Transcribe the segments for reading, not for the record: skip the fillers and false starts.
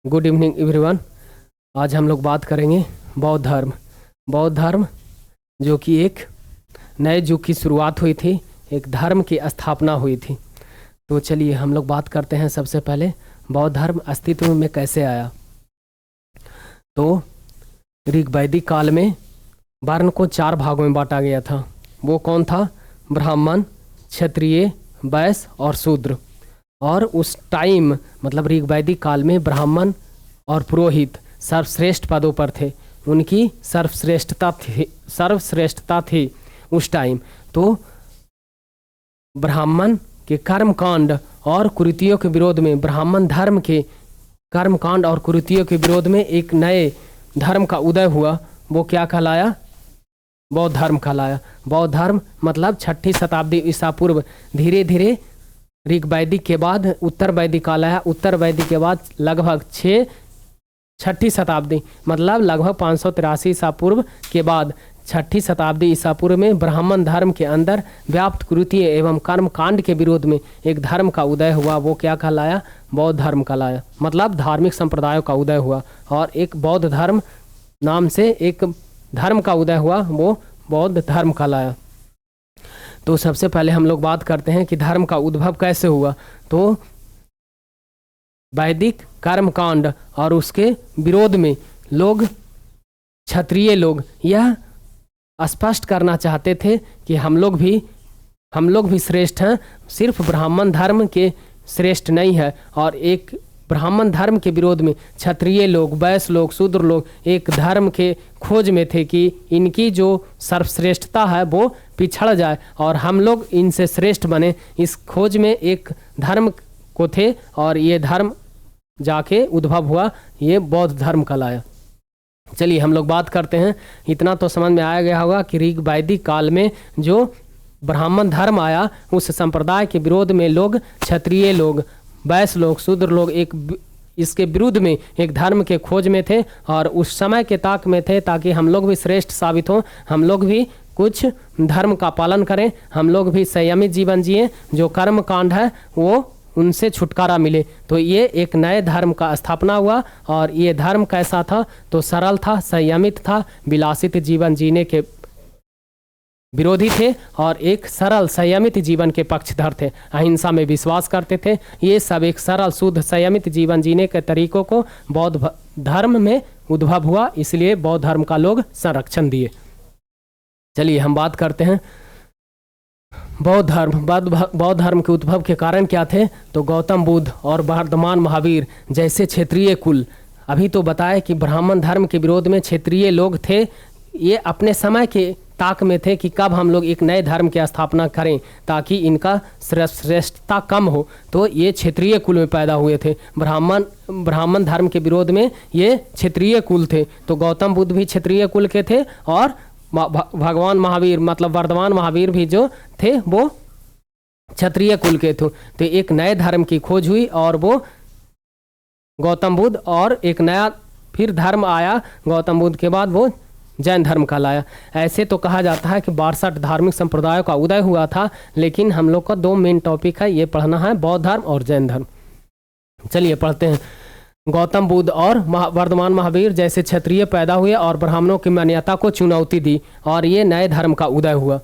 Good evening everyone. आज हम लोग बात करेंगे बौद्ध धर्म। बौद्ध धर्म जो कि एक नए युग की शुरुआत हुई थी, एक धर्म की स्थापना हुई थी। तो चलिए हम लोग बात करते हैं। सबसे पहले बौद्ध धर्म अस्तित्व में कैसे आया। तो ऋग्वैदिक काल में वर्ण को 4 भागों में बांटा गया था। वो कौन था? ब्राह्मण, क्षत्रिय, वैश्य और शूद्र। और उस टाइम मतलब ऋग्वैदिक काल में ब्राह्मण और पुरोहित सर्वश्रेष्ठ पदों पर थे। उनकी सर्वश्रेष्ठता थी उस टाइम। तो ब्राह्मण के कर्मकांड और कुरीतियों के विरोध में, ब्राह्मण धर्म के कर्मकांड और कुरीतियों के विरोध में एक नए धर्म का उदय हुआ। वो क्या कहलाया? बौद्ध धर्म कहलाया। बौद्ध धर्म मतलब 6ठी शताब्दी ईसा पूर्व। धीरे धीरे ऋग्वैदिक के बाद उत्तर वैदिक काल आया। उत्तर वैदिक के बाद लगभग 6ठी शताब्दी मतलब लगभग 583 ईसा पूर्व के बाद 6ठी शताब्दी ईसा पूर्व में ब्राह्मण धर्म के अंदर व्याप्त कुरीति एवं कर्म कांड के विरोध में एक धर्म का उदय हुआ। वो क्या कहलाया? बौद्ध धर्म कहलाया। मतलब धार्मिक संप्रदायों का उदय हुआ और एक बौद्ध धर्म नाम से एक धर्म का उदय हुआ, वो बौद्ध धर्म कहलाया। तो सबसे पहले हम लोग बात करते हैं कि धर्म का उद्भव कैसे हुआ। तो वैदिक कर्मकांड और उसके विरोध में लोग, क्षत्रिय लोग यह स्पष्ट करना चाहते थे कि हम लोग भी श्रेष्ठ हैं, सिर्फ ब्राह्मण धर्म के श्रेष्ठ नहीं है। और एक ब्राह्मण धर्म के विरोध में क्षत्रिय लोग, वैश्य लोग, शूद्र लोग एक धर्म के खोज में थे कि इनकी जो सर्वश्रेष्ठता है वो पिछड़ जाए और हम लोग इनसे श्रेष्ठ बने। इस खोज में एक धर्म को थे और ये धर्म जाके उद्भव हुआ, ये बौद्ध धर्म कहलाया। चलिए हम लोग बात करते हैं। इतना तो समझ में आया गया होगा कि ऋग्वैदिक काल में जो ब्राह्मण धर्म आया, उस संप्रदाय के विरोध में लोग, क्षत्रिय लोग, वैश्य लोग, शूद्र लोग इसके विरुद्ध में एक धर्म के खोज में थे और उस समय के ताक में थे ताकि हम लोग भी श्रेष्ठ साबित हों, हम लोग भी कुछ धर्म का पालन करें, हम लोग भी संयमित जीवन जिए, जो कर्म कांड है वो उनसे छुटकारा मिले। तो ये एक नए धर्म का स्थापना हुआ। और ये धर्म कैसा था? तो सरल था, संयमित था, विलासित जीवन जीने के विरोधी थे और एक सरल संयमित जीवन के पक्षधर थे। अहिंसा में विश्वास करते थे। ये सब एक सरल शुद्ध संयमित जीवन जीने के तरीकों को बौद्ध धर्म में उद्भव हुआ, इसलिए बौद्ध धर्म का लोग संरक्षण दिए। चलिए हम बात करते हैं बौद्ध धर्म। बौद्ध धर्म के उद्भव के कारण क्या थे? तो गौतम बुद्ध और वर्धमान महावीर जैसे क्षेत्रीय कुल। अभी तो बताया कि ब्राह्मण धर्म के विरोध में क्षेत्रीय लोग थे। ये अपने समय के ताक में थे कि कब हम लोग एक नए धर्म की स्थापना करें ताकि इनका श्रेष्ठता कम हो। तो ये क्षेत्रीय कुल में पैदा हुए थे। ब्राह्मण धर्म के विरोध में ये क्षेत्रीय कुल थे। तो गौतम बुद्ध भी क्षेत्रीय कुल के थे और भगवान महावीर मतलब वर्धमान महावीर भी जो थे वो क्षत्रिय कुल के थे। तो एक नए धर्म की खोज हुई और वो गौतम बुद्ध, और एक नया फिर धर्म आया गौतम बुद्ध के बाद, वो जैन धर्म कहलाया। ऐसे तो कहा जाता है कि 62 धार्मिक संप्रदायों का उदय हुआ था, लेकिन हम लोग का 2 मेन टॉपिक है, ये पढ़ना है, बौद्ध धर्म और जैन धर्म। चलिए पढ़ते हैं। गौतम बुद्ध और वर्धमान महावीर जैसे क्षत्रिय पैदा हुए और ब्राह्मणों की मान्यता को चुनौती दी और ये नए धर्म का उदय हुआ।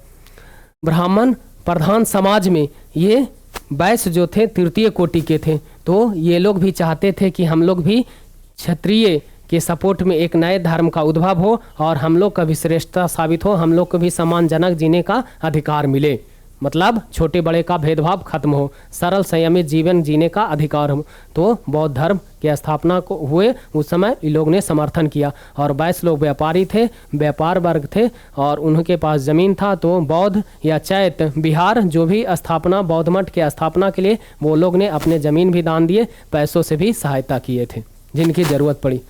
ब्राह्मण प्रधान समाज में ये वैश्य जो थे तृतीय कोटि के थे। तो ये लोग भी चाहते थे कि हम लोग भी क्षत्रिय के सपोर्ट में एक नए धर्म का उद्भव हो और हम लोग का भी श्रेष्ठता साबित हो, हम लोग को भी सम्मानजनक जीने का अधिकार मिले। मतलब छोटे बड़े का भेदभाव खत्म हो, सरल संयमित जीवन जीने का अधिकार हो। तो बौद्ध धर्म की स्थापना को हुए उस समय इन लोग ने समर्थन किया। और वैश्य लोग व्यापारी थे, व्यापार वर्ग थे और उनके पास जमीन था। तो बौद्ध या चैत बिहार जो भी स्थापना, बौद्ध मठ की स्थापना के लिए वो लोग ने अपने जमीन भी दान दिए, पैसों से भी सहायता किए थे जिनकी जरूरत पड़ी।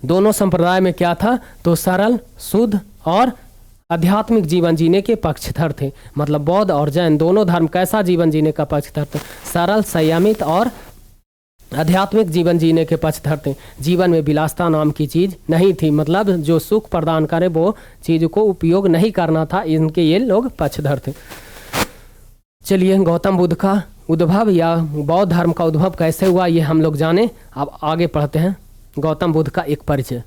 दोनों संप्रदाय में क्या था? तो सरल, शुद्ध और आध्यात्मिक जीवन जीने के पक्षधर थे। मतलब बौद्ध और जैन दोनों धर्म कैसा जीवन जीने का पक्षधर थे? सरल, संयमित और आध्यात्मिक जीवन जीने के पक्षधर थे। जीवन में विलासता नाम की चीज नहीं थी, मतलब जो सुख प्रदान करे वो चीज को उपयोग नहीं करना था, इनके ये लोग पक्षधर थे। चलिए गौतम बुद्ध का उद्भव या बौद्ध धर्म का उद्भव कैसे हुआ ये हम लोग जाने। अब आगे पढ़ते हैं गौतम बुद्ध का एक परिचय।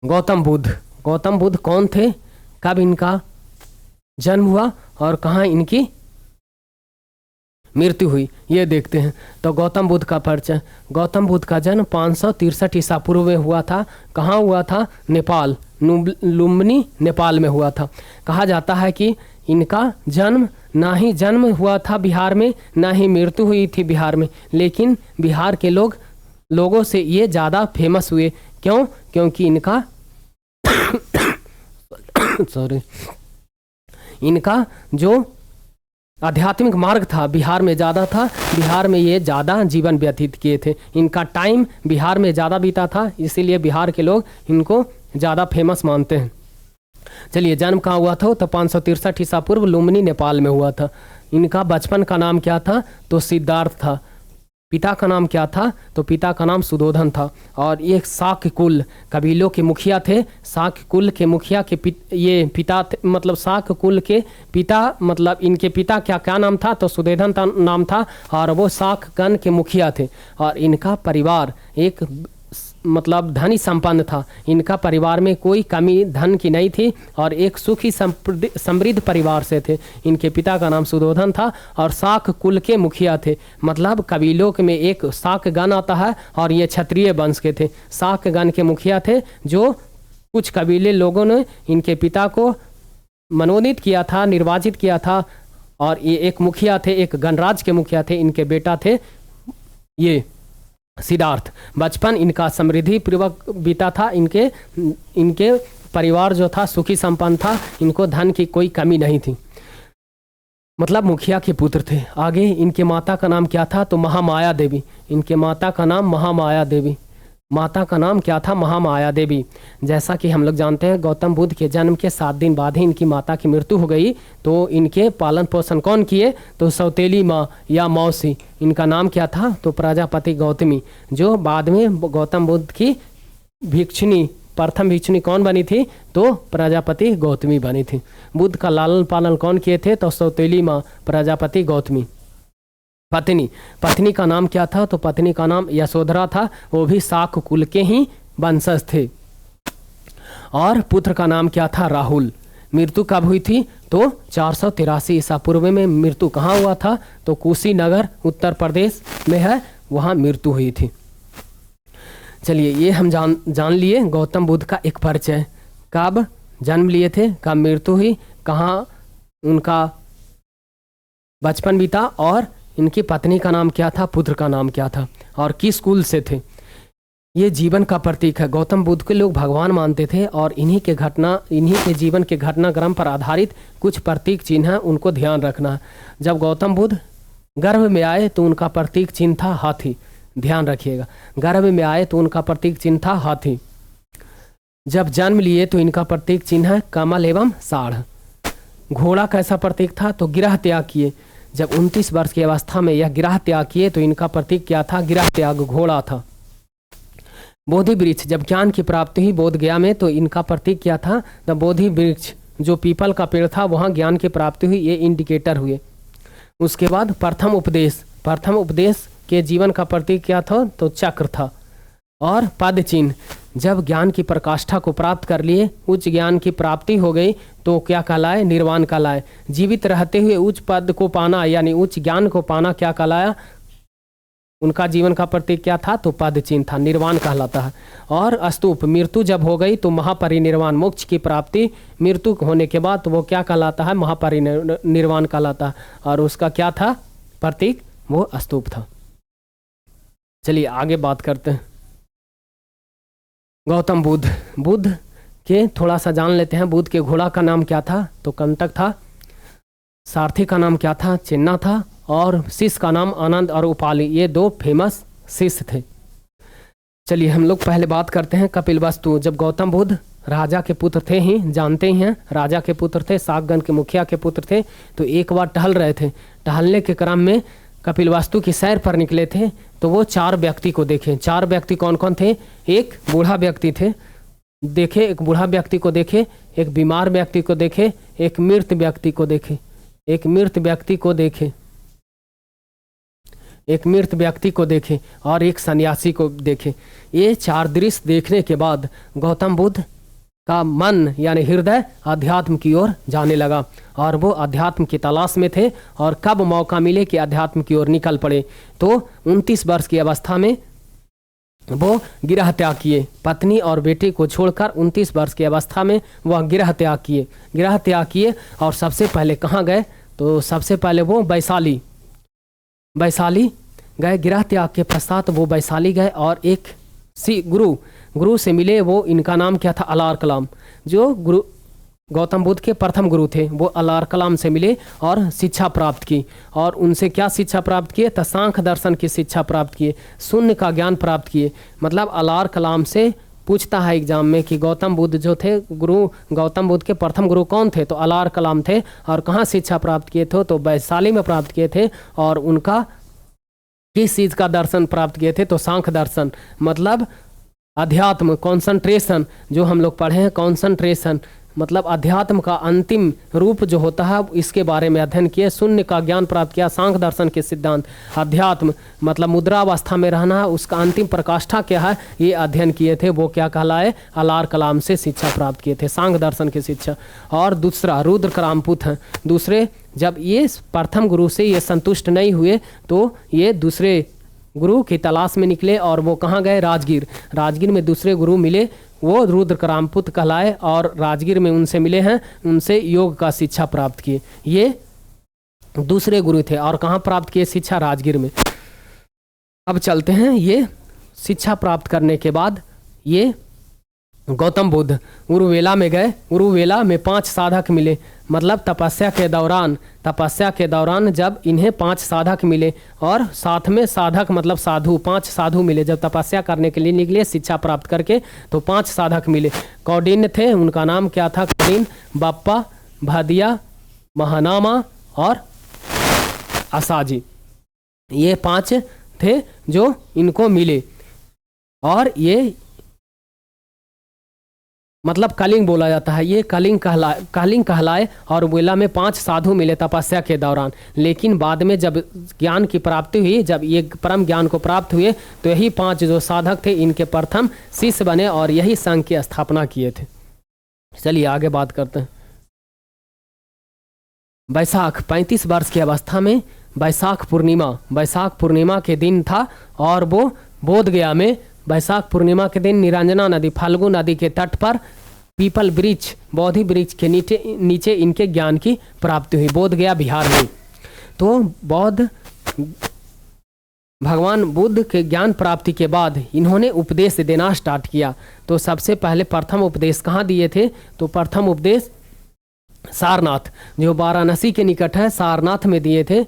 गौतम बुद्ध कौन थे, कब इनका जन्म हुआ और कहाँ इनकी मृत्यु हुई, ये देखते हैं। तो गौतम बुद्ध का परिचय। गौतम बुद्ध का जन्म 563 ईसा पूर्व में हुआ था। कहाँ हुआ था? नेपाल, लुम्बिनी नेपाल में हुआ था। कहा जाता है कि इनका जन्म ना ही जन्म हुआ था बिहार में, ना ही मृत्यु हुई थी बिहार में, लेकिन बिहार के लोगों से ये ज़्यादा फेमस हुए। क्यों? क्योंकि इनका इनका जो आध्यात्मिक मार्ग था बिहार में ज़्यादा था, बिहार में ये ज़्यादा जीवन व्यतीत किए थे। इनका टाइम बिहार में ज़्यादा बीता था, इसीलिए बिहार के लोग इनको ज़्यादा फेमस मानते हैं। चलिए, जन्म कहाँ हुआ था? तो 563 ईसा पूर्व लुम्बिनी नेपाल में हुआ था। इनका बचपन का नाम क्या था? तो सिद्धार्थ था। पिता का नाम क्या था? तो पिता का नाम सुधोधन था। और ये शाक्य कुल कबीलों के मुखिया थे। शाक्य कुल के मुखिया के ये पिता मतलब शाक्य कुल के पिता, मतलब इनके पिता क्या नाम था? तो सुधोधन नाम था, और वो शाक्य गण के मुखिया थे। और इनका परिवार एक मतलब धनी संपन्न था। इनका परिवार में कोई कमी धन की नहीं थी और एक सुखी समृद्ध परिवार से थे। इनके पिता का नाम सुधोधन था और शाक कुल के मुखिया थे। मतलब कबीलों में एक शाक गण आता है और ये क्षत्रिय वंश के थे। शाक गण के मुखिया थे, जो कुछ कबीले लोगों ने इनके पिता को मनोनीत किया था, निर्वाचित किया था। और ये एक मुखिया थे, एक गणराज्य के मुखिया थे। इनके बेटा थे ये सिद्धार्थ। बचपन इनका समृद्धि पूर्वक बीता था। इनके परिवार जो था सुखी संपन्न था। इनको धन की कोई कमी नहीं थी, मतलब मुखिया के पुत्र थे। आगे इनके माता का नाम क्या था? तो महामाया देवी। इनके माता का नाम महामाया देवी। माता का नाम क्या था? महामाया देवी। जैसा कि हम लोग जानते हैं, गौतम बुद्ध के जन्म के 7 दिन बाद ही इनकी माता की मृत्यु हो गई। तो इनके पालन पोषण कौन किए? तो सौतेली माँ या मौसी। इनका नाम क्या था? तो प्रजापति गौतमी, जो बाद में गौतम बुद्ध की भिक्षुणी, प्रथम भिक्षुणी कौन बनी थी? तो प्रजापति गौतमी बनी थी। बुद्ध का लालन पालन कौन किए थे? तो सौतेली माँ, प्रजापति गौतमी। पत्नी का नाम क्या था? तो पत्नी का नाम यशोधरा था। वो भी शाक कुल के ही वंशज थे। और पुत्र का नाम क्या था? राहुल। मृत्यु कब हुई थी? तो 483 ईसा पूर्व में मृत्यु कहाँ हुआ था? तो कुशीनगर उत्तर प्रदेश में है, वहाँ मृत्यु हुई थी। चलिए, ये हम जान लिए गौतम बुद्ध का एक परिचय। कब जन्म लिए थे, कब मृत्यु हुई, कहाँ उनका बचपन बीता, और इनकी पत्नी का नाम क्या था, पुत्र का नाम क्या था, और किस कुल से थे। ये जीवन का प्रतीक है। गौतम बुद्ध के लोग भगवान मानते थे और इन्हीं के जीवन के घटनाक्रम पर आधारित कुछ प्रतीक चिन्ह हैं, उनको ध्यान रखना है। जब गौतम बुद्ध गर्भ में आए तो उनका प्रतीक चिन्ह था हाथी। ध्यान रखिएगा, गर्भ में आए तो उनका प्रतीक चिन्ह था हाथी। जब जन्म लिए तो इनका प्रतीक चिन्ह है कमल एवं साढ़। घोड़ा कैसा प्रतीक था? तो गिरह त्याग किए। जब 29 वर्ष की अवस्था में यह गिरह त्याग किए तो इनका प्रतीक क्या था? गिरह त्याग, घोड़ा था। बोधि वृक्ष, जब ज्ञान की प्राप्ति हुई बोध गया में तो इनका प्रतीक क्या था? द बोधि वृक्ष, जो पीपल का पेड़ था वहाँ ज्ञान की प्राप्ति हुई, ये इंडिकेटर हुए। उसके बाद प्रथम उपदेश के जीवन का प्रतीक क्या था? तो चक्र था। और पद चिन्ह, जब ज्ञान की प्रकाष्ठा को प्राप्त कर लिए, उच्च ज्ञान की प्राप्ति हो गई तो क्या कहलाए? निर्वाण कहलाए। जीवित रहते हुए उच्च पद को पाना यानी उच्च ज्ञान को पाना क्या कहलाया? उनका जीवन का प्रतीक क्या था? तो पद चिन्ह था, निर्वाण कहलाता है। और स्तूप, मृत्यु जब हो गई तो महापरिनिर्वाण, मोक्ष की प्राप्ति मृत्यु होने के बाद तो वो क्या कहलाता है? महापरिनिर्वाण कहलाता है। और उसका क्या था प्रतीक? वो स्तूप था। चलिए आगे बात करते हैं गौतम बुद्ध के थोड़ा सा जान लेते हैं। बुद्ध के घोड़ा का नाम क्या था? तो कंटक था। सारथी का नाम क्या था? चिन्ना था। और शिष्य का नाम आनंद और उपाली, ये 2 फेमस शिष्य थे। चलिए हम लोग पहले बात करते हैं कपिलवस्तु। जब गौतम बुद्ध राजा के पुत्र थे, ही जानते ही हैं, राजा के पुत्र थे, शाकगण के मुखिया के पुत्र थे। तो एक बार टहल रहे थे, टहलने के क्रम में कपिलवस्तु की सैर पर निकले थे तो वो 4 व्यक्ति को देखे। 4 व्यक्ति कौन कौन थे? एक बूढ़ा व्यक्ति थे, देखे, एक बूढ़ा व्यक्ति को देखे, एक बीमार व्यक्ति को देखे, एक मृत व्यक्ति को देखे, एक मृत व्यक्ति को देखे, एक मृत व्यक्ति को देखे और एक सन्यासी को देखे। ये 4 दृश्य देखने के बाद गौतम बुद्ध का मन यानी हृदय अध्यात्म की ओर जाने लगा और वो अध्यात्म की तलाश में थे। और कब मौका मिले कि अध्यात्म की ओर निकल पड़े, तो 29 वर्ष की अवस्था में वो गिरह त्याग किए। पत्नी और बेटे को छोड़कर 29 वर्ष की अवस्था में वह गिरह त्याग किए। और सबसे पहले कहाँ गए, तो सबसे पहले वो वैशाली गए। गिरह त्याग के पश्चात वो वैशाली गए और एक गुरु से मिले। वो इनका नाम क्या था, अलार कलाम, जो गुरु गौतम बुद्ध के प्रथम गुरु थे। वो अलार कलाम से मिले और शिक्षा प्राप्त की। और उनसे क्या शिक्षा प्राप्त किए, तो सांख्य दर्शन की शिक्षा प्राप्त किए, शून्य का ज्ञान प्राप्त किए। मतलब अलार कलाम से पूछता है एग्जाम में कि गौतम बुद्ध जो थे, गौतम बुद्ध के प्रथम गुरु कौन थे, तो अलार कलाम थे। और कहाँ शिक्षा प्राप्त किए थे, तो वैशाली में प्राप्त किए थे। और उनका किस चीज़ का दर्शन प्राप्त किए थे, तो सांख्य दर्शन, मतलब अध्यात्म, कॉन्संट्रेशन, जो हम लोग पढ़े हैं कॉन्संट्रेशन, मतलब अध्यात्म का अंतिम रूप जो होता है, इसके बारे में अध्ययन किए। शून्य का ज्ञान प्राप्त किया, सांख्य दर्शन के सिद्धांत। अध्यात्म मतलब मुद्रावस्था में रहना, उसका अंतिम प्रकाष्ठा क्या है, ये अध्ययन किए थे। वो क्या कहलाए, अलार कलाम से शिक्षा प्राप्त किए थे, सांख्य दर्शन की शिक्षा। और दूसरा रुद्र करामपुत हैं। दूसरे, जब ये प्रथम गुरु से ये संतुष्ट नहीं हुए, तो ये दूसरे गुरु की तलाश में निकले। और वो कहाँ गए, राजगीर में दूसरे गुरु मिले, वो रुद्र करामपुत कहलाए। और राजगीर में उनसे मिले हैं, उनसे योग का शिक्षा प्राप्त किए। ये दूसरे गुरु थे। और कहाँ प्राप्त किए शिक्षा, राजगीर में। अब चलते हैं, ये शिक्षा प्राप्त करने के बाद ये गौतम बुद्ध उरुवेला में गए। उरुवेला में 5 साधक मिले। मतलब तपस्या के दौरान जब इन्हें 5 साधक मिले, और साथ में साधक मतलब साधु, 5 साधु मिले। जब तपस्या करने के लिए निकले शिक्षा प्राप्त करके, तो 5 साधक मिले। कौंडिन्य थे, उनका नाम क्या था, कौंडिन्य, बप्पा, भदिया, महानामा और असाजी। ये 5 थे जो इनको मिले। और ये मतलब कलिंग बोला जाता है, ये कलिंग कहलाए। और वेला में 5 साधु मिले तपस्या के दौरान। लेकिन बाद में जब ज्ञान की प्राप्ति हुई, जब ये परम ज्ञान को प्राप्त हुए, तो यही 5 जो साधक थे, इनके प्रथम शिष्य बने और यही संघ की स्थापना किए थे। चलिए आगे बात करते हैं। बैसाख, 35 वर्ष की अवस्था में बैसाख पूर्णिमा के दिन था। और वो बोध गया में बैसाख पूर्णिमा के दिन निरंजना नदी, फाल्गु नदी के तट पर पीपल वृक्ष, बोधि वृक्ष के नीचे इनके ज्ञान की प्राप्ति हुई, बोध गया बिहार में। तो भगवान बुद्ध के ज्ञान प्राप्ति के बाद इन्होंने उपदेश देना स्टार्ट किया। तो सबसे पहले प्रथम उपदेश कहाँ दिए थे, तो प्रथम उपदेश सारनाथ, जो वाराणसी के निकट है, सारनाथ में दिए थे।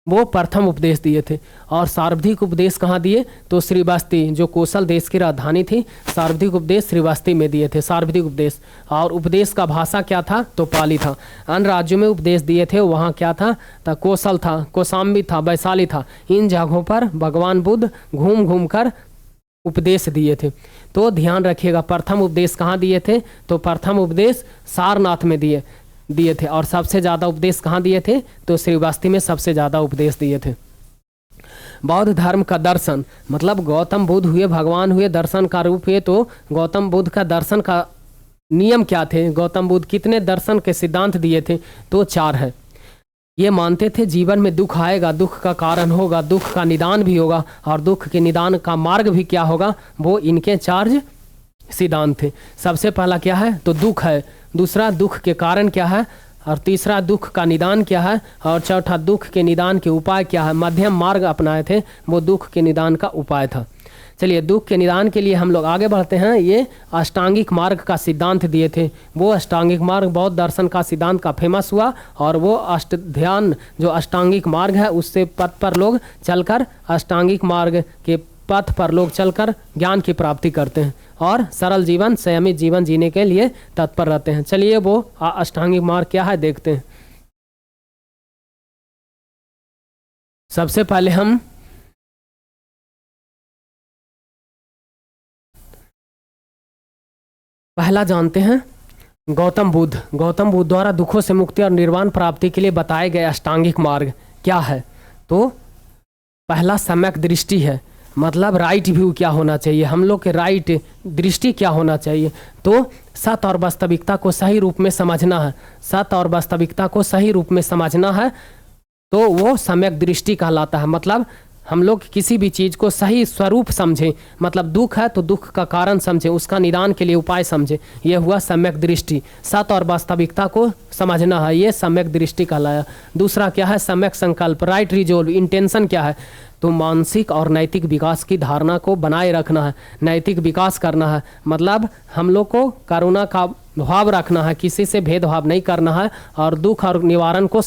वो प्रथम उपदेश दिए थे। और सार्वधिक उपदेश कहाँ दिए, तो श्रीवास्ती, जो कौशल देश की राजधानी थी, सार्वधिक उपदेश श्रीवास्ती में दिए थे, सार्वधिक उपदेश। और उपदेश का भाषा क्या था, तो पाली था। अन्य राज्यों में उपदेश दिए थे, वहाँ क्या था, तो कौशल था, कौशाम्बी था, वैशाली था। इन जगहों पर भगवान बुद्ध घूम घूम कर उपदेश दिए थे। तो ध्यान रखिएगा, प्रथम उपदेश कहाँ दिए थे, तो प्रथम उपदेश सारनाथ में दिए थे। और सबसे ज़्यादा उपदेश कहाँ दिए थे, तो श्रीवास्ती में सबसे ज़्यादा उपदेश दिए थे। बौद्ध धर्म का दर्शन, मतलब गौतम बुद्ध हुए, भगवान हुए, दर्शन का रूप हुए। तो गौतम बुद्ध का दर्शन का नियम क्या थे, गौतम बुद्ध कितने दर्शन के सिद्धांत दिए थे, तो 4 है। ये मानते थे जीवन में दुख आएगा, दुख का कारण होगा, दुख का निदान भी होगा, और दुख के निदान का मार्ग भी क्या होगा, वो इनके 4 सिद्धांत थे। सबसे पहला क्या है, तो दुख है। दूसरा, दुख के कारण क्या है। और तीसरा, दुख का निदान क्या है। और चौथा, दुख के निदान के उपाय क्या है। मध्यम मार्ग अपनाए थे, वो दुख के निदान का उपाय था। चलिए, दुख के निदान के लिए हम लोग आगे बढ़ते हैं। ये अष्टांगिक मार्ग का सिद्धांत दिए थे। वो अष्टांगिक मार्ग बौद्ध दर्शन का सिद्धांत का फेमस हुआ। और वो ध्यान, जो अष्टांगिक मार्ग है, उससे पथ पर लोग चलकर, अष्टांगिक मार्ग के पथ पर लोग चलकर ज्ञान की प्राप्ति करते हैं और सरल जीवन, संयमित जीवन जीने के लिए तत्पर रहते हैं। चलिए, वो अष्टांगिक मार्ग क्या है देखते हैं। सबसे पहले हम पहला जानते हैं गौतम बुद्ध। गौतम बुद्ध द्वारा दुखों से मुक्ति और निर्वाण प्राप्ति के लिए बताए गए अष्टांगिक मार्ग क्या है? तो पहला सम्यक दृष्टि है, मतलब राइट व्यू क्या होना चाहिए, हम लोग के राइट दृष्टि क्या होना चाहिए। तो सत्य और वास्तविकता को सही रूप में समझना है, सत्य और वास्तविकता को सही रूप में समझना है, तो वो सम्यक दृष्टि कहलाता है। मतलब हम लोग किसी भी चीज़ को सही स्वरूप समझें, मतलब दुख है तो दुख का कारण समझें, उसका निदान के लिए उपाय समझें, ये हुआ सम्यक दृष्टि। सत्य और वास्तविकता को समझना है, ये सम्यक दृष्टि कहलाया। दूसरा क्या है? सम्यक संकल्प, राइट रिजोल्व। इंटेंशन क्या है? तो मानसिक और नैतिक विकास की धारणा को बनाए रखना है, नैतिक विकास करना है, मतलब हम लोग को करुणा का भाव रखना है, किसी से भेदभाव नहीं करना है, और दुख और निवारण को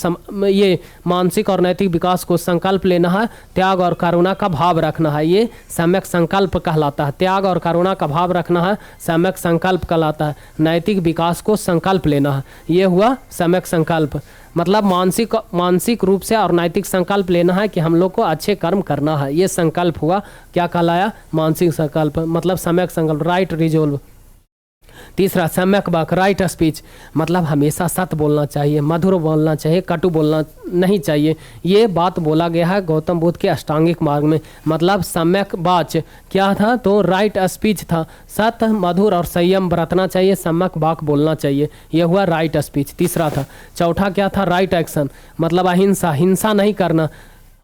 ये मानसिक और नैतिक विकास को संकल्प लेना है, त्याग और करुणा का भाव रखना है, ये सम्यक संकल्प कहलाता है। त्याग और करुणा का भाव रखना है, सम्यक संकल्प कहलाता है। नैतिक विकास को संकल्प लेना है, ये हुआ सम्यक संकल्प। मतलब मानसिक रूप से और नैतिक संकल्प लेना है कि हम लोग को अच्छे कर्म करना है, ये संकल्प हुआ, क्या कहलाया? मानसिक संकल्प, मतलब सम्यक संकल्प, राइट रिजोल्व। तीसरा सम्यक वाक्, राइट स्पीच, मतलब हमेशा सत्य बोलना चाहिए, मधुर बोलना चाहिए, कटु बोलना नहीं चाहिए। ये बात बोला गया है गौतम बुद्ध के अष्टांगिक मार्ग में। मतलब सम्यक वाच क्या था? तो राइट स्पीच था, सत्य, मधुर और संयम बरतना चाहिए, सम्यक वाक् बोलना चाहिए, यह हुआ राइट स्पीच, तीसरा था। चौथा क्या था? राइट एक्शन, मतलब अहिंसा, हिंसा नहीं करना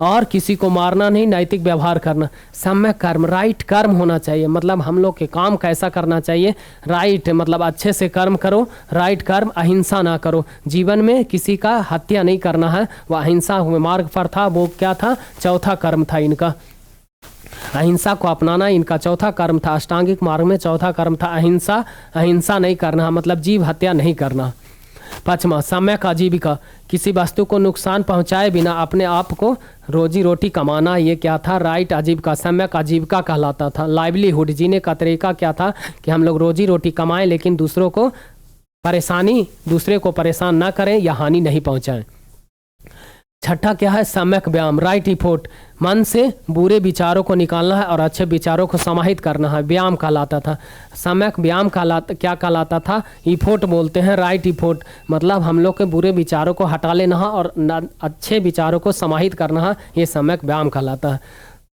और किसी को मारना नहीं, नैतिक व्यवहार करना। सम्यक कर्म, राइट कर्म होना चाहिए, मतलब हम लोग के काम कैसा करना चाहिए? राइट, मतलब अच्छे से कर्म करो, राइट कर्म, अहिंसा ना करो, जीवन में किसी का हत्या नहीं करना है, वह अहिंसा मार्ग पर था। वो क्या था? चौथा कर्म था इनका, अहिंसा को अपनाना इनका चौथा कर्म था। अष्टांगिक मार्ग में चौथा कर्म था अहिंसा, अहिंसा नहीं करना, मतलब जीव हत्या नहीं करना। पांचवा सम्यक आजीविका, किसी वस्तु को नुकसान पहुंचाए बिना अपने आप को रोजी रोटी कमाना, ये क्या था? राइट आजीविका, सम्यक आजीविका कहलाता था। लाइवलीहुड, जीने का तरीका क्या था? कि हम लोग रोजी रोटी कमाएं लेकिन दूसरे को परेशान ना करें या हानि नहीं पहुंचाएं। छठा क्या है? सम्यक व्यायाम, राइट इफोर्ट, मन से बुरे विचारों को निकालना है और अच्छे विचारों को समाहित करना है, व्यायाम कहलाता था। सम्यक व्यायाम क्या कहलाता था? इफोर्ट बोलते हैं, राइट इफोर्ट, मतलब हम लोग के बुरे विचारों को हटा लेना है और अच्छे विचारों को समाहित करना है, ये सम्यक व्यायाम कहलाता है,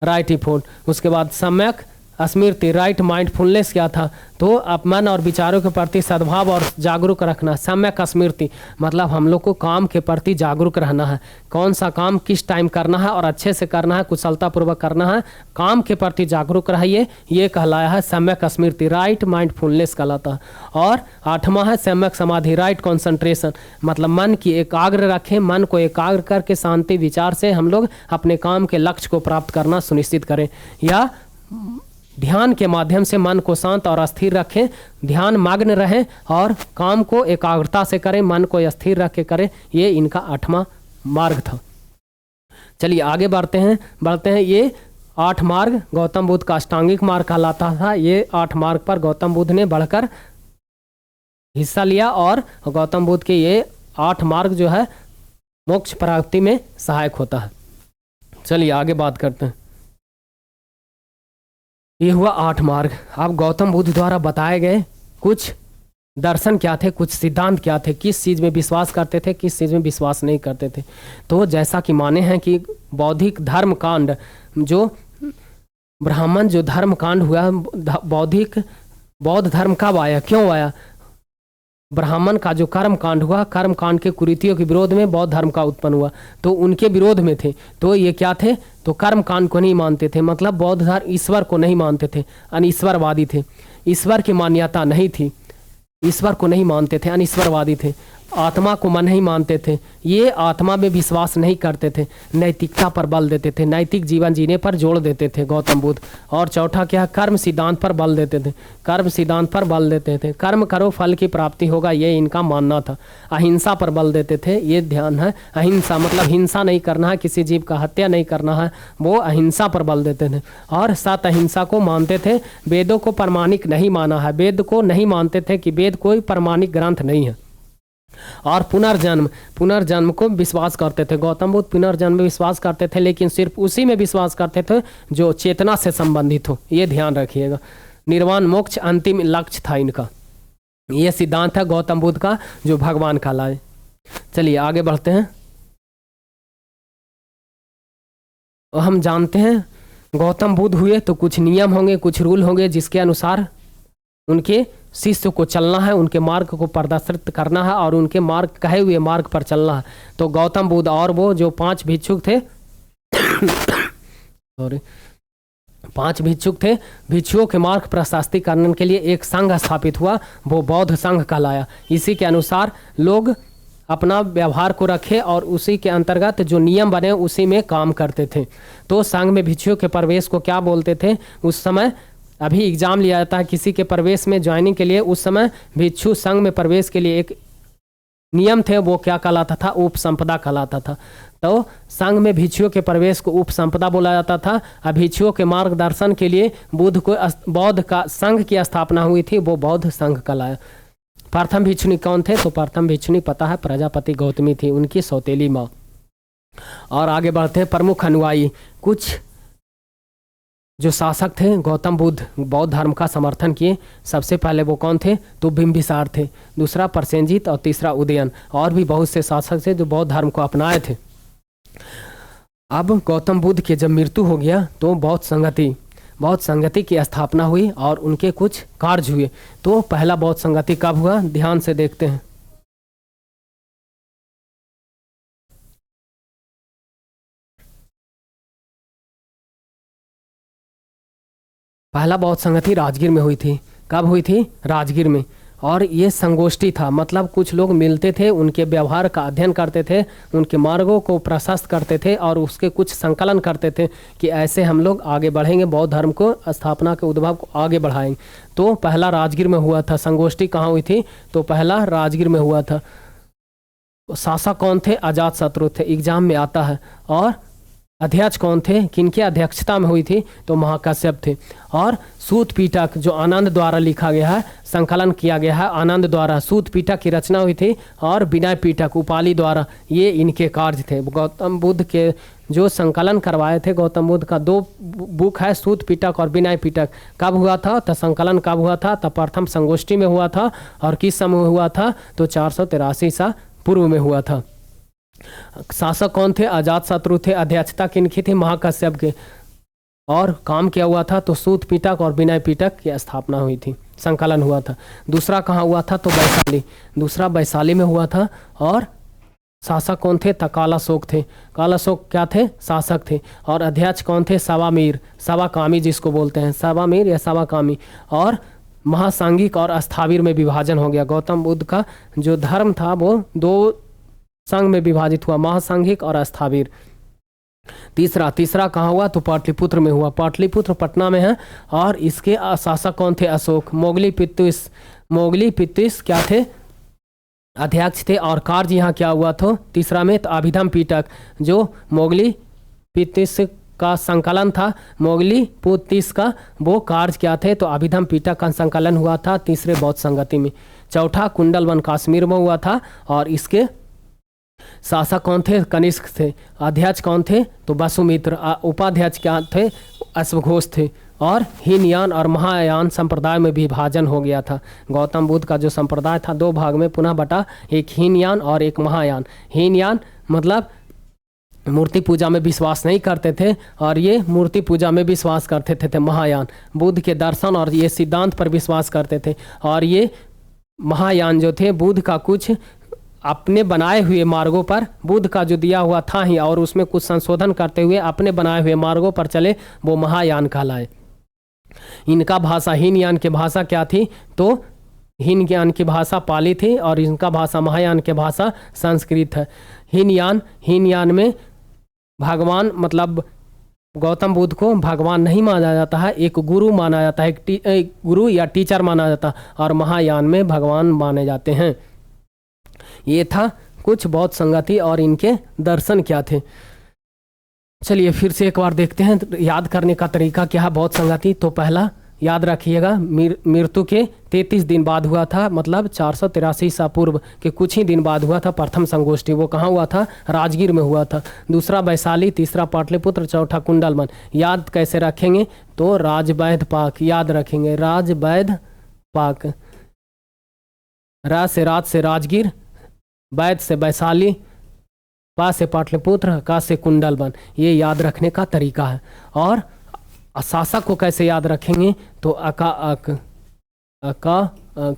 राइट इफोर्ट। उसके बाद सम्यक स्मृति, राइट माइंडफुलनेस क्या था? तो मन और विचारों के प्रति सद्भाव और जागरूक रखना, सम्यक स्मृति, मतलब हम लोग को काम के प्रति जागरूक रहना है, कौन सा काम किस टाइम करना है और अच्छे से करना है, कुशलतापूर्वक करना है, काम के प्रति जागरूक रहिए, ये कहलाया है सम्यक स्मृति, राइट माइंडफुलनेस कहलाता है। और आठवां है सम्यक समाधि, राइट कॉन्सेंट्रेशन, मतलब मन की एकाग्र रखें, मन को एकाग्र करके शांति विचार से हम लोग अपने काम के लक्ष्य को प्राप्त करना सुनिश्चित करें, या ध्यान के माध्यम से मन को शांत और अस्थिर रखें, ध्यान मग्न रहें और काम को एकाग्रता से करें, मन को स्थिर रख के करें, ये इनका आठवां मार्ग था। चलिए आगे बढ़ते हैं। ये 8 मार्ग गौतम बुद्ध का अष्टांगिक मार्ग कहलाता था। ये 8 मार्ग पर गौतम बुद्ध ने बढ़कर हिस्सा लिया और गौतम बुद्ध के ये 8 मार्ग जो है मोक्ष प्राप्ति में सहायक होता है। चलिए आगे बात करते हैं। ये हुआ 8 मार्ग। अब गौतम बुद्ध द्वारा बताए गए कुछ दर्शन क्या थे, कुछ सिद्धांत क्या थे, किस चीज़ में विश्वास करते थे, किस चीज़ में विश्वास नहीं करते थे। तो जैसा कि माने हैं कि बौद्धिक धर्म कांड, जो ब्राह्मण जो धर्म कांड हुआ, बौद्ध धर्म कब आया, क्यों आया? ब्राह्मण का जो कर्म कांड हुआ, कर्म कांड के कुरीतियों के विरोध में बौद्ध धर्म का उत्पन्न हुआ, तो उनके विरोध में थे। तो ये क्या थे? तो कर्म कांड को नहीं मानते थे, मतलब बौद्ध धर्म ईश्वर को नहीं मानते थे, अनिश्वरवादी थे, ईश्वर की मान्यता नहीं थी, ईश्वर को नहीं मानते थे, अनिश्वरवादी थे, आत्मा को मन नहीं मानते थे, ये आत्मा में विश्वास नहीं करते थे, नैतिकता पर बल देते थे, नैतिक जीवन जीने पर जोड़ देते थे गौतम बुद्ध। और चौथा क्या? कर्म सिद्धांत पर बल देते थे, कर्म सिद्धांत पर बल देते थे, कर्म करो फल की प्राप्ति होगा, ये इनका मानना था। अहिंसा पर बल देते थे, ये ध्यान है, अहिंसा मतलब हिंसा नहीं करना है, किसी जीव का हत्या नहीं करना है, वो अहिंसा पर बल देते थे। और सत अहिंसा को मानते थे, वेदों को प्रमाणिक नहीं माना है, वेद को नहीं मानते थे कि वेद कोई प्रमाणिक ग्रंथ नहीं है। और पुनर्जन्म को विश्वास करते थे। गौतम बुद्ध पुनर्जन्म में विश्वास करते थे, लेकिन सिर्फ उसी में विश्वास करते थे जो चेतना से संबंधित हो, ये ध्यान रखिएगा। निर्वाण मोक्ष अंतिम लक्ष्य था इनका। ये सिद्धांत है गौतम बुद्ध का जो भगवान कहलाए। चलिए आगे बढ़ते हैं। और हम जानते हैं गौतम बुद्ध हुए तो कुछ नियम होंगे, कुछ रूल होंगे जिसके अनुसार उनके शिष्य को चलना है, उनके मार्ग को प्रदर्शित करना है और उनके मार्ग कहे हुए मार्ग पर चलना है। तो गौतम बुद्ध और वो जो 5 भिक्षुक थे सॉरी 5 भिक्षुक थे, भिक्षुओं के मार्ग प्रशस्ति करने के लिए एक संघ स्थापित हुआ, वो बौद्ध संघ कहलाया। इसी के अनुसार लोग अपना व्यवहार को रखे और उसी के अंतर्गत जो नियम बने उसी में काम करते थे। तो संघ में भिक्षुओं के प्रवेश को क्या बोलते थे उस समय? अभी एग्जाम लिया जाता है किसी के प्रवेश में ज्वाइनिंग के लिए, उस समय भिक्षु संघ में प्रवेश के लिए एक नियम थे, वो क्या कहलाता था? उपसंपदा कहलाता था। तो संघ में भिक्षुओं के प्रवेश को उपसंपदा बोला जाता था। अब भिक्षुओं के मार्गदर्शन के लिए बौद्ध का संघ की स्थापना हुई थी, वो बौद्ध संघ कहलाया। प्रथम भिक्षुनी कौन थे? तो प्रथम भिक्षुनी पता है, प्रजापति गौतमी थी, उनकी सौतेली माँ। और आगे बढ़ते हैं। प्रमुख अनुयायी, कुछ जो शासक थे गौतम बुद्ध बौद्ध धर्म का समर्थन किए। सबसे पहले वो कौन थे? तो बिंबिसार थे, दूसरा प्रसेनजीत और तीसरा उदयन। और भी बहुत से शासक थे जो बौद्ध धर्म को अपनाए थे। अब गौतम बुद्ध की जब मृत्यु हो गया तो बौद्ध संगति की स्थापना हुई और उनके कुछ कार्य हुए। तो पहला बौद्ध संगति कब हुआ? ध्यान से देखते हैं। पहला बौद्ध संगति राजगीर में हुई थी। कब हुई थी? राजगीर में। और ये संगोष्ठी था, मतलब कुछ लोग मिलते थे, उनके व्यवहार का अध्ययन करते थे, उनके मार्गों को प्रशस्त करते थे और उसके कुछ संकलन करते थे कि ऐसे हम लोग आगे बढ़ेंगे, बौद्ध धर्म को स्थापना के उद्भव को आगे बढ़ाएंगे। तो पहला राजगीर में हुआ था। संगोष्ठी कहाँ हुई थी? तो पहला राजगीर में हुआ था। शासक कौन थे? अजातशत्रु थे, एग्जाम में आता है। और अध्यक्ष कौन थे? किनकी अध्यक्षता में हुई थी? तो महाकश्यप थे। और सूत पीटक जो आनंद द्वारा लिखा गया है, संकलन किया गया है आनंद द्वारा, सूत पीटक की रचना हुई थी। और विनय पीटक उपाली द्वारा, ये इनके कार्य थे। गौतम बुद्ध के जो संकलन करवाए थे गौतम बुद्ध का 2 बुक है, सूत पीटक और विनय पीटक। कब हुआ था? तो संकलन कब हुआ था? तो प्रथम संगोष्ठी में हुआ था। और किस समय हुआ था? तो 483 ईसा पूर्व में हुआ था। शासक कौन थे? अजातशत्रु थे। अध्यक्षता किनकी थी? महाकश्यप के। और काम क्या हुआ था? तो सूत पीटक और विनय पीटक की स्थापना हुई थी, संकलन हुआ था। दूसरा कहाँ हुआ था? तो वैशाली। दूसरा वैशाली में हुआ था। और शासक कौन थे? तो कालाशोक थे। कालाशोक क्या थे? शासक थे। और अध्यक्ष कौन थे? सवामीर, सवाकामी जिसको बोलते हैं, सवामीर या सवाकामी। और महासांगिक और स्थावीर में विभाजन हो गया। गौतम बुद्ध का जो धर्म था वो 2 संघ में विभाजित हुआ, महासांघिक और अस्थावीर। तीसरा कहाँ हुआ? तो पाटलिपुत्र में हुआ। पाटलिपुत्र पटना में है। और इसके शासक कौन थे? अशोक। मोगली पित्तिस क्या थे? अध्यक्ष थे। और कार्य यहाँ क्या हुआ था? तीसरा में तो अभिधम पीटक, जो मोगली पित्तिस का संकलन था, मोगली पुत्तिस का वो कार्य क्या थे? तो अभिधम पीटक का संकलन हुआ था तीसरे बौद्ध संगति में। चौथा कुंडलवन कश्मीर में हुआ था। और इसके शासक कौन थे? कनिष्क थे। अध्यक्ष कौन थे? तो वसुमित्र। उपाध्यक्ष क्या थे? अश्वघोष थे। और हीनयान और महायान संप्रदाय में विभाजन हो गया था। गौतम बुद्ध का जो संप्रदाय था 2 भाग में पुनः बटा, एक हीनयान और एक महायान। हीनयान मतलब मूर्ति पूजा में विश्वास नहीं करते थे और ये मूर्ति पूजा में विश्वास करते थे। महायान बुद्ध के दर्शन और ये सिद्धांत पर विश्वास करते थे। और ये महायान जो थे बुद्ध का कुछ अपने बनाए हुए मार्गों पर, बुद्ध का जो दिया हुआ था ही और उसमें कुछ संशोधन करते हुए अपने बनाए हुए मार्गों पर चले, वो महायान कहलाए। इनका भाषा, हीनयान की भाषा क्या थी? तो हीनयान की भाषा पाली थी और इनका भाषा, महायान की भाषा संस्कृत है। हीनयान में भगवान मतलब गौतम बुद्ध को भगवान नहीं माना जाता है, एक गुरु माना जाता है, एक गुरु या टीचर माना जाता है। और महायान में भगवान माने जाते हैं। ये था कुछ बौद्ध संगति और इनके दर्शन क्या थे। चलिए फिर से एक बार देखते हैं याद करने का तरीका क्या है बौद्ध संगति। तो पहला याद रखिएगा, मृत्यु के 33 दिन बाद हुआ था, मतलब 483 ईसा पूर्व के कुछ ही दिन बाद हुआ था प्रथम संगोष्ठी। वो कहाँ हुआ था? राजगीर में हुआ था। दूसरा वैशाली, तीसरा पाटलिपुत्र, चौथा कुंडलवन। याद कैसे रखेंगे? तो राजवैध पाक याद रखेंगे, राजवैध पाक। रा से रात से राजगीर, वैद से वैशाली, पा से पाटलिपुत्र, का से कुंडलवन। ये याद रखने का तरीका है। और शासक को कैसे याद रखेंगे तो अका अक, अका अक,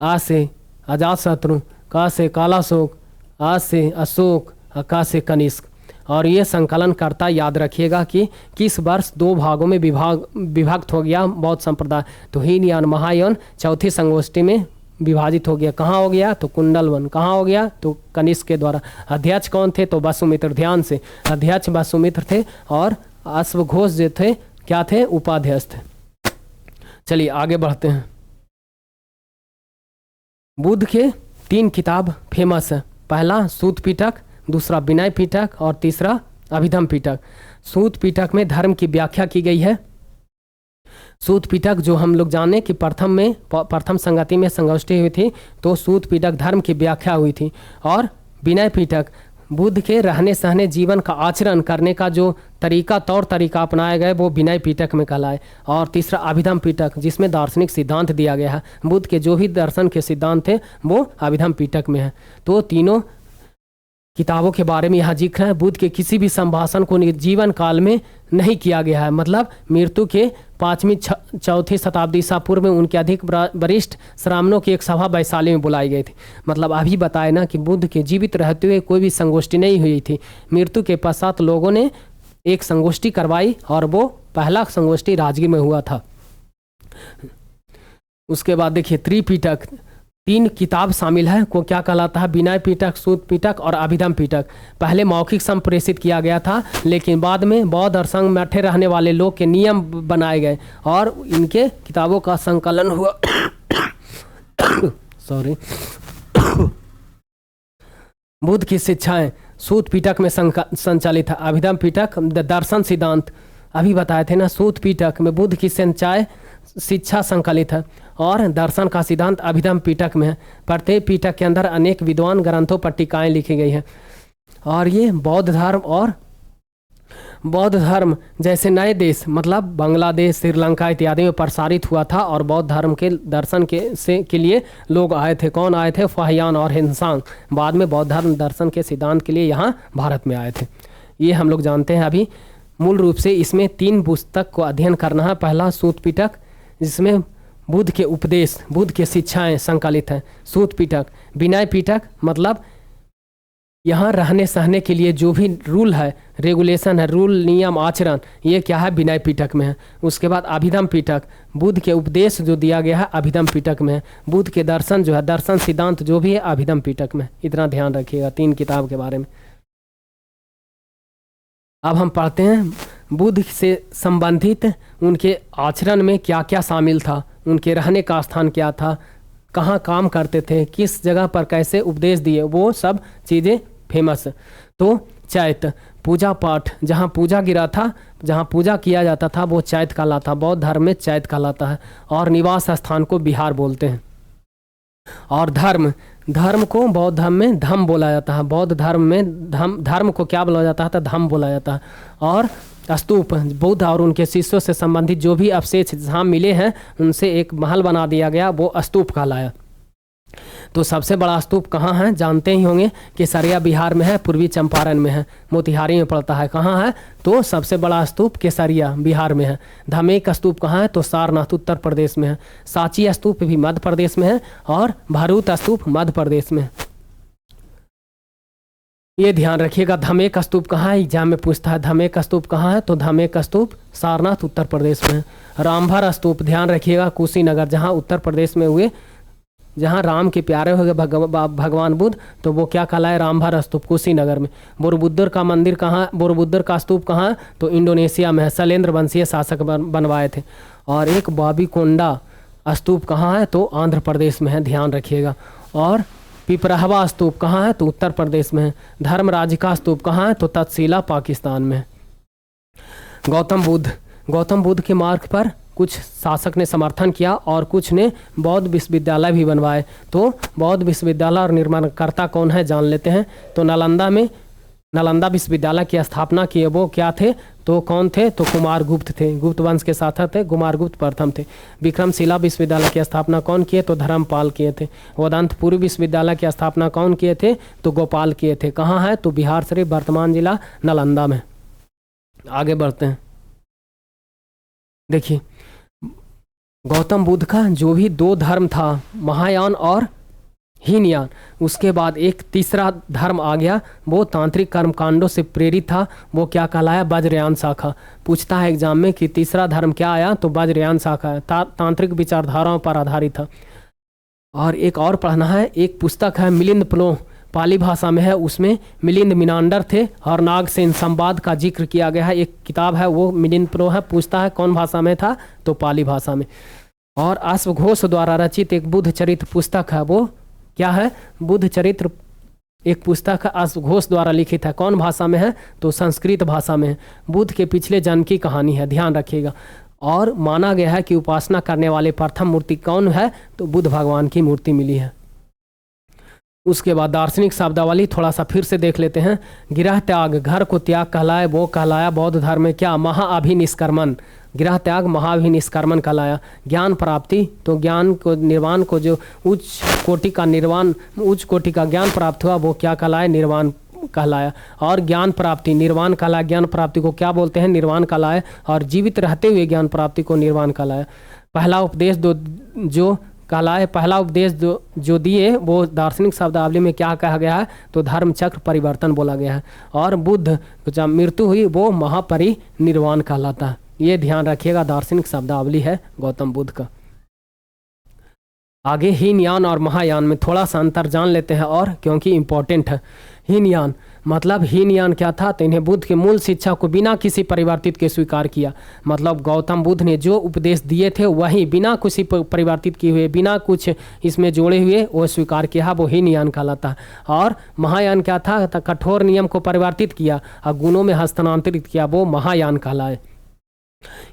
आ से अजातशत्रु, का से कालाशोक, आ से अशोक, अका से कनिष्क। और ये संकलन करता याद रखिएगा कि किस वर्ष 2 भागों में विभक्त हो गया बौद्ध संप्रदाय। तो हीन यान महायान चौथी संगोष्ठी में विभाजित हो गया। कहाँ हो गया तो कुंडलवन। कहाँ हो गया तो कनिष्क के द्वारा। अध्यक्ष कौन थे तो वसुमित्र। ध्यान से, अध्यक्ष वसुमित्र थे और अश्वघोष जो थे क्या थे, उपाध्यक्ष थे। चलिए आगे बढ़ते हैं। बुद्ध के 3 किताब फेमस है। पहला सूत पिटक, दूसरा विनय पिटक और तीसरा अभिधम पिटक। सूत पिटक में धर्म की व्याख्या की गई है। सूत पिटक जो हम लोग जाने कि प्रथम संगति में संगोष्ठी हुई थी, तो सूत पिटक धर्म की व्याख्या हुई थी। और विनय पिटक बुद्ध के रहने सहने जीवन का आचरण करने का जो तौर तरीका अपनाया गया वो विनय पिटक में कहलाए। और तीसरा अभिधम पिटक जिसमें दार्शनिक सिद्धांत दिया गया है। बुद्ध के जो भी दर्शन के सिद्धांत थे वो अभिधम पिटक में है। तो तीनों किताबों के बारे में यहाँ जिक्र है। बुद्ध के किसी भी संभाषण को जीवन काल में नहीं किया गया है, मतलब मृत्यु के 5वीं 4वीं शताब्दी ईसा पूर्व में उनके अधिक वरिष्ठ श्रामणों की एक सभा वैशाली में बुलाई गई थी। मतलब अभी बताए ना कि बुद्ध के जीवित रहते हुए कोई भी संगोष्ठी नहीं हुई थी। मृत्यु के पश्चात लोगों ने एक संगोष्ठी करवाई और वो पहला संगोष्ठी राजगीर में हुआ था। उसके बाद देखिए त्रिपिटक 3 किताब शामिल है को क्या कहलाता है, विनय पिटक, सूत पिटक और अभिधम पिटक। पहले मौखिक संप्रेषित किया गया था, लेकिन बाद में बौद्ध और संघ में अठे रहने वाले लोग के नियम बनाए गए और इनके किताबों का संकलन हुआ। सॉरी। बुद्ध की शिक्षाएं सूत पिटक में संचालित है। अभिधम पिटक दर्शन सिद्धांत अभी बताए थे ना। सूत पिटक में बुद्ध की शिक्षा संकलित है और दर्शन का सिद्धांत अभिधम पिटक में है। प्रत्येक पिटक के अंदर अनेक विद्वान ग्रंथों पर टीकाएं लिखी गई हैं। और ये बौद्ध धर्म जैसे नए देश मतलब बांग्लादेश, श्रीलंका इत्यादि में प्रसारित हुआ था और बौद्ध धर्म के दर्शन के लिए लोग आए थे। कौन आए थे? फाहियान और हिंसांग बाद में बौद्ध धर्म दर्शन के सिद्धांत के लिए यहाँ भारत में आए थे। ये हम लोग जानते हैं। अभी मूल रूप से इसमें 3 पुस्तक को अध्ययन करना है। पहला सूत पिटक जिसमें बुद्ध के उपदेश, बुद्ध के शिक्षाएं संकलित हैं। सूत पिटक। विनय पिटक मतलब यहाँ रहने सहने के लिए जो भी रूल है, रेगुलेशन है, रूल नियम आचरण, ये क्या है विनय पिटक में है। उसके बाद अभिधम पिटक बुद्ध के उपदेश जो दिया गया है अभिधम पिटक में है। बुद्ध के दर्शन जो है, दर्शन सिद्धांत जो भी है अभिधम पिटक में। इतना ध्यान रखिएगा 3 किताब के बारे में। अब हम पढ़ते हैं बुद्ध से संबंधित उनके आचरण में क्या क्या शामिल था, उनके रहने का स्थान क्या था, कहाँ काम करते थे, किस जगह पर कैसे उपदेश दिए, वो सब चीज़ें फेमस। तो चैत्य पूजा पाठ, जहाँ पूजा गिरा था, जहाँ पूजा किया जाता था वो चैत्य कहलाता, बौद्ध धर्म में चैत्य कहलाता है। और निवास स्थान को बिहार बोलते हैं। और धर्म को बौद्ध धर्म में धम्म बोला जाता है। बौद्ध धर्म में धर्म को क्या बोला जाता है? तो धम्म बोला जाता है। और स्तूप बुद्ध और उनके शिष्यों से संबंधित जो भी अवशेष जहाँ मिले हैं उनसे एक महल बना दिया गया, वो स्तूप कहलाया। तो सबसे बड़ा स्तूप कहाँ है जानते ही होंगे, केसरिया बिहार में है, पूर्वी चंपारण में है, मोतिहारी में पड़ता है। कहाँ है? तो सबसे बड़ा स्तूप केसरिया बिहार में है। धमेक स्तूप कहाँ है? तो सारनाथ उत्तर प्रदेश में है। सांची स्तूप भी मध्य प्रदेश में है और भरूच स्तूप मध्य प्रदेश में है। ये ध्यान रखिएगा। धमेक स्तूप कहाँ है? एग्जाम में पूछता है धमेक स्तूप कहाँ है, तो धमेक स्तूप सारनाथ उत्तर प्रदेश में है। रामभर स्तूप ध्यान रखिएगा कुशीनगर, जहाँ उत्तर प्रदेश में हुए, जहाँ राम के प्यारे हो गए भगवान बुद्ध, तो वो क्या कहलाए? रामभर स्तूप कुशीनगर में। बोरबुद्दर का मंदिर कहाँ, बोरबुद्दर का स्तूप कहाँ? तो इंडोनेशिया में है, शैलेंद्र वंशीय शासक बनवाए थे। और एक बाबीकोंडा स्तूप कहाँ है? तो आंध्र प्रदेश में है, ध्यान रखिएगा। और पिपराहवा स्तूप कहाँ है? तो उत्तर प्रदेश में है। धर्मराज का स्तूप कहाँ है? तो तक्षशिला पाकिस्तान में है। गौतम बुद्ध के मार्ग पर कुछ शासक ने समर्थन किया और कुछ ने बौद्ध विश्वविद्यालय भी बनवाए। तो बौद्ध विश्वविद्यालय और निर्माणकर्ता कौन है जान लेते हैं। तो नालंदा में नालंदा विश्वविद्यालय की स्थापना किए वो क्या थे, तो कौन थे, तो कुमार गुप्त थे। गुप्त वंश के शासक थे, कुमार गुप्त प्रथम थे। विक्रमशिला विश्वविद्यालय की स्थापना कौन किए, तो धर्मपाल किए थे। वेदांतपुरी विश्वविद्यालय की स्थापना कौन किए थे, तो गोपाल किए थे। कहाँ है, तो बिहार शरीफ वर्तमान जिला नालंदा में। आगे बढ़ते हैं। देखिए गौतम बुद्ध का जो भी दो धर्म था, महायान और हीनयान, उसके बाद एक तीसरा धर्म आ गया, वो तांत्रिक कर्मकांडों से प्रेरित था। वो क्या कहलाया, वज्रयान शाखा। पूछता है एग्जाम में कि तीसरा धर्म क्या आया, तो वज्रयान शाखा है, तांत्रिक विचारधाराओं पर आधारित था। और एक और पढ़ना है, एक पुस्तक है मिलिंद प्लो, पाली भाषा में है, उसमें मिलिंद मिनांडर थे और नागसेन संवाद का जिक्र किया गया है। एक किताब है वो मिलिंद प्लो है। पूछता है कौन भाषा में था, तो पाली भाषा में। और अश्वघोष द्वारा रचित एक बुद्ध चरित्र पुस्तक है, वो क्या है, बुद्ध चरित्र एक पुस्तक है, अश्वघोष द्वारा लिखित है। कौन भाषा में है, तो संस्कृत भाषा में है। बुद्ध के पिछले जन्म की कहानी है, ध्यान रखिएगा। और माना गया है कि उपासना करने वाले प्रथम मूर्ति कौन है, तो बुद्ध भगवान की मूर्ति मिली है। उसके बाद दार्शनिक शब्दावली थोड़ा सा फिर से देख लेते हैं। गृह त्याग, घर को त्याग कहलाए, वो कहलाया बौद्ध धर्म में क्या, महाअभिनिष्क्रमण। गृह त्याग महाअभिनिष्क्रमण कहलाया। ज्ञान प्राप्ति, तो ज्ञान को निर्वाण को जो उच्च कोटि का निर्वाण, उच्च कोटि का ज्ञान प्राप्त हुआ, वो क्या कहलाया, निर्वाण कहलाया। और ज्ञान प्राप्ति निर्वाण कहलाया। ज्ञान प्राप्ति को क्या बोलते हैं, निर्वाण कहलाया। और जीवित रहते हुए ज्ञान प्राप्ति को निर्वाण कहलाया। पहला उपदेश जो कहलाए, पहला उपदेश जो दिए वो दार्शनिक शब्दावली में क्या कहा गया है, तो धर्म चक्र परिवर्तन बोला गया है। और बुद्ध जब मृत्यु हुई वो महापरिनिर्वाण कहलाता है। ये ध्यान रखिएगा, दार्शनिक शब्दावली है गौतम बुद्ध का। आगे हीनयान और महायान में थोड़ा सा अंतर जान लेते हैं, और क्योंकि इम्पोर्टेंट है। हीनयान मतलब हीनयान क्या था, तो इन्हें बुद्ध के मूल शिक्षा को बिना किसी परिवर्तित के स्वीकार किया। मतलब गौतम बुद्ध ने जो उपदेश दिए थे वही बिना किसी परिवर्तित किए हुए, बिना कुछ इसमें जोड़े हुए वो स्वीकार किया, वो हीनयान कहलाता है। और महायान क्या था, तो कठोर नियम को परिवर्तित किया और गुणों में हस्तांतरित किया, वो महायान कहलाए।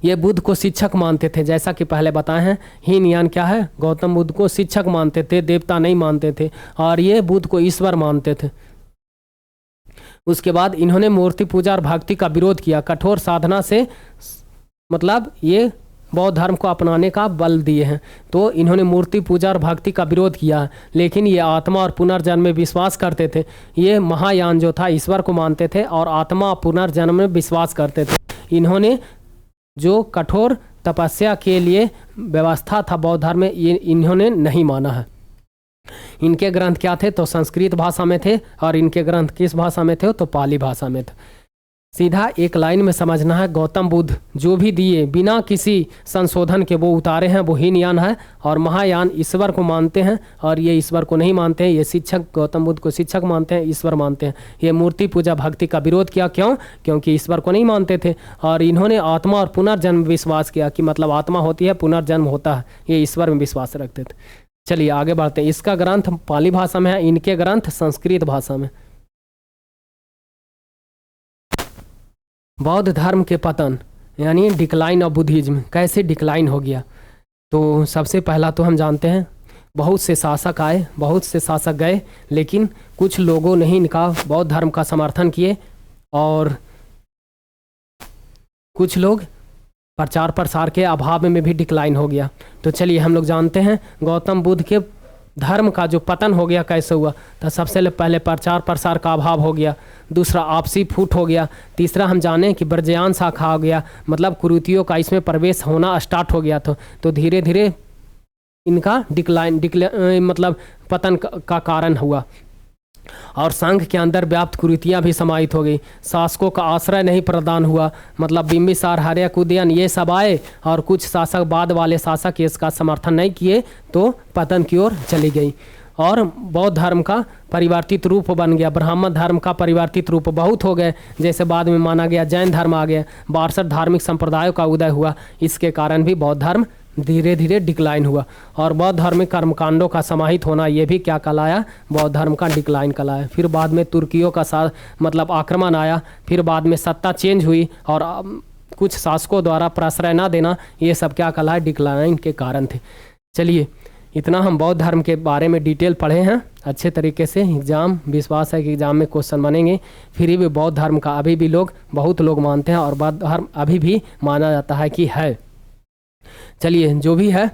ये बुद्ध को शिक्षक मानते थे, जैसा कि पहले बताए हैं। हीनयान क्या है, गौतम बुद्ध को शिक्षक मानते थे, देवता नहीं मानते थे। और ये बुद्ध को ईश्वर मानते थे। उसके बाद इन्होंने मूर्ति पूजा और भक्ति का विरोध किया। कठोर साधना से मतलब ये बौद्ध धर्म को अपनाने का बल दिए हैं। तो इन्होंने मूर्ति पूजा और भक्ति का विरोध किया है। लेकिन ये आत्मा और पुनर्जन्म में विश्वास करते थे। ये महायान जो था ईश्वर को मानते थे और आत्मा और पुनर्जन्म में विश्वास करते थे। इन्होंने जो कठोर तपस्या के लिए व्यवस्था था बौद्ध धर्म में, ये इन्होंने नहीं माना है। इनके ग्रंथ क्या थे, तो संस्कृत भाषा में थे। और इनके ग्रंथ किस भाषा में थे, तो पाली भाषा में थे। सीधा एक लाइन में समझना है, गौतम बुद्ध जो भी दिए बिना किसी संशोधन के वो उतारे हैं, वो हीनयान है। और महायान ईश्वर को मानते हैं और ये ईश्वर को नहीं मानते हैं। ये शिक्षक, गौतम बुद्ध को शिक्षक मानते हैं, ईश्वर मानते हैं। ये मूर्ति पूजा भक्ति का विरोध किया, क्यों, क्योंकि ईश्वर को नहीं मानते थे। और इन्होंने आत्मा और पुनर्जन्म विश्वास किया कि मतलब आत्मा होती है, पुनर्जन्म होता है। ये ईश्वर में विश्वास रखते थे। चलिए आगे बढ़ते हैं। इसका ग्रंथ पाली भाषा में है, इनके ग्रंथ संस्कृत भाषा में। बौद्ध धर्म के पतन यानी डिक्लाइन ऑफ बुद्धिज्म, कैसे डिक्लाइन हो गया, तो सबसे पहला तो हम जानते हैं बहुत से शासक आए, बहुत से शासक गए, लेकिन कुछ लोगों ने ही इनका बौद्ध धर्म का समर्थन किए और कुछ लोग प्रचार प्रसार के अभाव में भी डिक्लाइन हो गया। तो चलिए हम लोग जानते हैं गौतम बुद्ध के धर्म का जो पतन हो गया कैसे हुआ। तो सबसे पहले प्रचार प्रसार का अभाव हो गया, दूसरा आपसी फूट हो गया, तीसरा हम जाने कि वज्रयान शाखा हो गया, मतलब कुरीतियों का इसमें प्रवेश होना स्टार्ट हो गया। तो धीरे धीरे इनका डिक्लाइन मतलब पतन का कारण हुआ। और संघ के अंदर व्याप्त कुरीतियाँ भी समाहित हो गई। शासकों का आश्रय नहीं प्रदान हुआ, मतलब बिंबिसार, हर्यक, उदयन ये सब आए और कुछ शासक बाद वाले शासक इसका समर्थन नहीं किए, तो पतन की ओर चली गई। और बौद्ध धर्म का परिवर्तित रूप बन गया, ब्राह्मण धर्म का परिवर्तित रूप बहुत हो गए, जैसे बाद में माना गया जैन धर्म आ गया, 62 धार्मिक संप्रदायों का उदय हुआ। इसके कारण भी बौद्ध धर्म धीरे धीरे डिक्लाइन हुआ। और बौद्ध धर्म में कर्मकांडों का समाहित होना, ये भी क्या कहलाया, बौद्ध धर्म का डिक्लाइन कहलाया। फिर बाद में तुर्कियों का मतलब आक्रमण आया, फिर बाद में सत्ता चेंज हुई और कुछ शासकों द्वारा प्रश्रय न देना, ये सब क्या कहलाया, डिक्लाइन के कारण थे। चलिए इतना हम बौद्ध धर्म के बारे में डिटेल पढ़े हैं। अच्छे तरीके से एग्ज़ाम, विश्वास है कि एग्ज़ाम में क्वेश्चन बनेंगे। फिर भी बौद्ध धर्म का अभी भी बहुत लोग मानते हैं और बौद्ध धर्म अभी भी माना जाता है कि है। चलिए, जो भी है,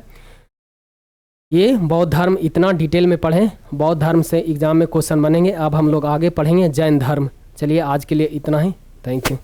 ये बौद्ध धर्म इतना डिटेल में पढ़ें, बौद्ध धर्म से एग्ज़ाम में क्वेश्चन बनेंगे। अब हम लोग आगे पढ़ेंगे जैन धर्म। चलिए, आज के लिए इतना ही। Thank you.